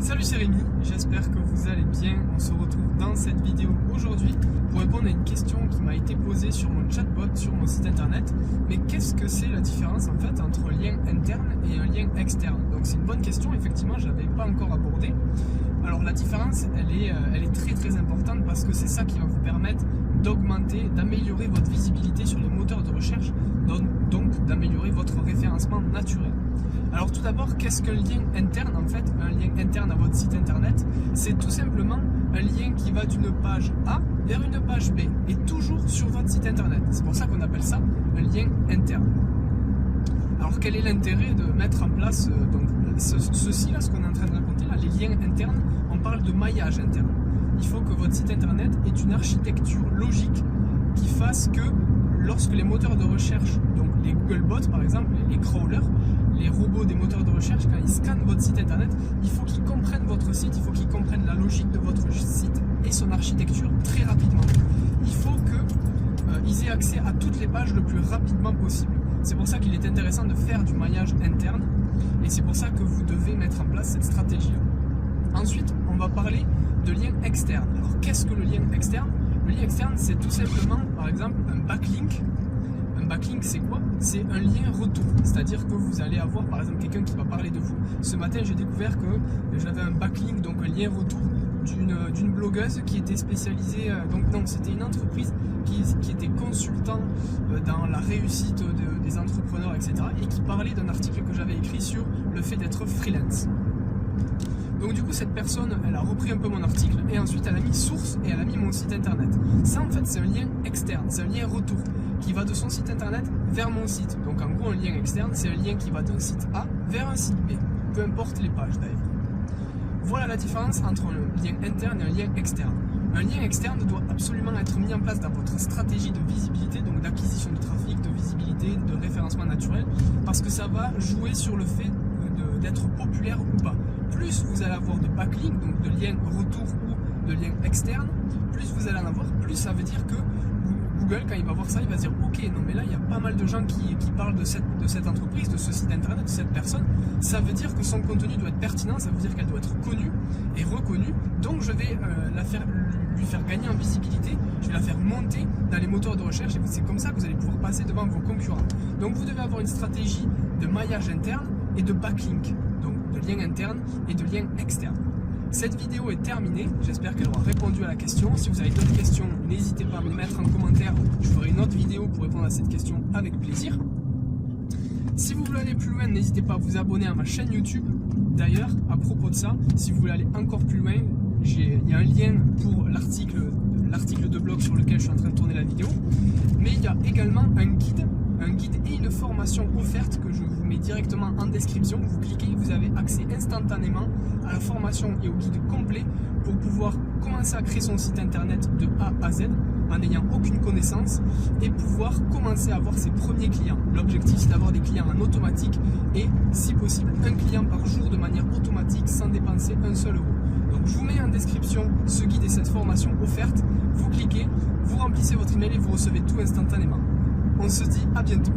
Salut, c'est Rémi, j'espère que vous allez bien. On se retrouve dans cette vidéo aujourd'hui pour répondre à une question qui m'a été posée sur mon chatbot, sur mon site internet. Mais qu'est-ce que c'est la différence en fait entre un lien interne et un lien externe? Donc c'est une bonne question, effectivement, je ne l'avais pas encore abordée. Alors la différence, elle est très très importante parce que c'est ça qui va vous permettre d'augmenter, d'améliorer votre visibilité sur les moteurs de recherche, donc d'améliorer votre référencement naturel. Alors tout d'abord, qu'est-ce qu'un lien interne en fait? Un lien interne à votre site internet, c'est tout simplement un lien qui va d'une page A vers une page B et toujours sur votre site internet. C'est pour ça qu'on appelle ça un lien interne. Alors quel est l'intérêt de mettre en place ceci là, ce qu'on est en train de raconter là, les liens internes? On parle de maillage interne. Il faut que votre site internet ait une architecture logique qui fasse que lorsque les moteurs de recherche, donc les Googlebots par exemple, les crawlers, les robots des moteurs de recherche, quand ils scannent votre site internet, il faut qu'ils comprennent votre site, il faut qu'ils comprennent la logique de votre site et son architecture très rapidement. Il faut qu'ils aient accès à toutes les pages le plus rapidement possible. C'est pour ça qu'il est intéressant de faire du maillage interne et c'est pour ça que vous devez mettre en place cette stratégie-là. Ensuite, on va parler de lien externe. Alors qu'est-ce que le lien externe? Le lien externe, c'est tout simplement, par exemple, un backlink. Un backlink, c'est quoi? C'est un lien retour. C'est-à-dire que vous allez avoir, par exemple, quelqu'un qui va parler de vous. Ce matin, j'ai découvert que j'avais un backlink, donc un lien retour d'une blogueuse qui était spécialisée. Donc non, c'était une entreprise qui était consultant dans la réussite des entrepreneurs, etc. et qui parlait d'un article que j'avais écrit sur le fait d'être freelance. Donc du coup cette personne, elle a repris un peu mon article et ensuite elle a mis source et elle a mis mon site internet. Ça en fait c'est un lien externe, c'est un lien retour qui va de son site internet vers mon site. Donc en gros un lien externe c'est un lien qui va d'un site A vers un site B, peu importe les pages d'ailleurs. Voilà la différence entre un lien interne et un lien externe. Un lien externe doit absolument être mis en place dans votre stratégie de visibilité, donc d'acquisition de trafic, de visibilité, de référencement naturel, parce que ça va jouer sur le fait d'être populaire ou pas. Plus vous allez avoir de backlinks, donc de liens retour ou de liens externes, plus vous allez en avoir, plus ça veut dire que Google, quand il va voir ça, il va se dire ok, non mais là il y a pas mal de gens qui parlent de cette entreprise, de ce site internet, de cette personne. Ça veut dire que son contenu doit être pertinent, ça veut dire qu'elle doit être connue et reconnue. Donc je vais lui faire gagner en visibilité, je vais la faire monter dans les moteurs de recherche et c'est comme ça que vous allez pouvoir passer devant vos concurrents. Donc vous devez avoir une stratégie de maillage interne et de backlink, donc de lien interne et de lien externe. Cette vidéo est terminée, j'espère qu'elle aura répondu à la question. Si vous avez d'autres questions, n'hésitez pas à me mettre en commentaire, je ferai une autre vidéo pour répondre à cette question avec plaisir. Si vous voulez aller plus loin, n'hésitez pas à vous abonner à ma chaîne YouTube. D'ailleurs, à propos de ça, si vous voulez aller encore plus loin, il y a un lien pour l'article de blog sur lequel je suis en train de tourner la vidéo. Mais il y a également un guide et une formation offerte que je vous mets directement en description. Vous cliquez, vous avez accès instantanément à la formation et au guide complet pour pouvoir commencer à créer son site internet de A à Z en n'ayant aucune connaissance et pouvoir commencer à avoir ses premiers clients. L'objectif c'est d'avoir des clients en automatique et si possible un client par jour de manière automatique sans dépenser un seul euro. Donc je vous mets en description ce guide et cette formation offerte. Vous cliquez, vous remplissez votre email et vous recevez tout instantanément. On se dit à bientôt.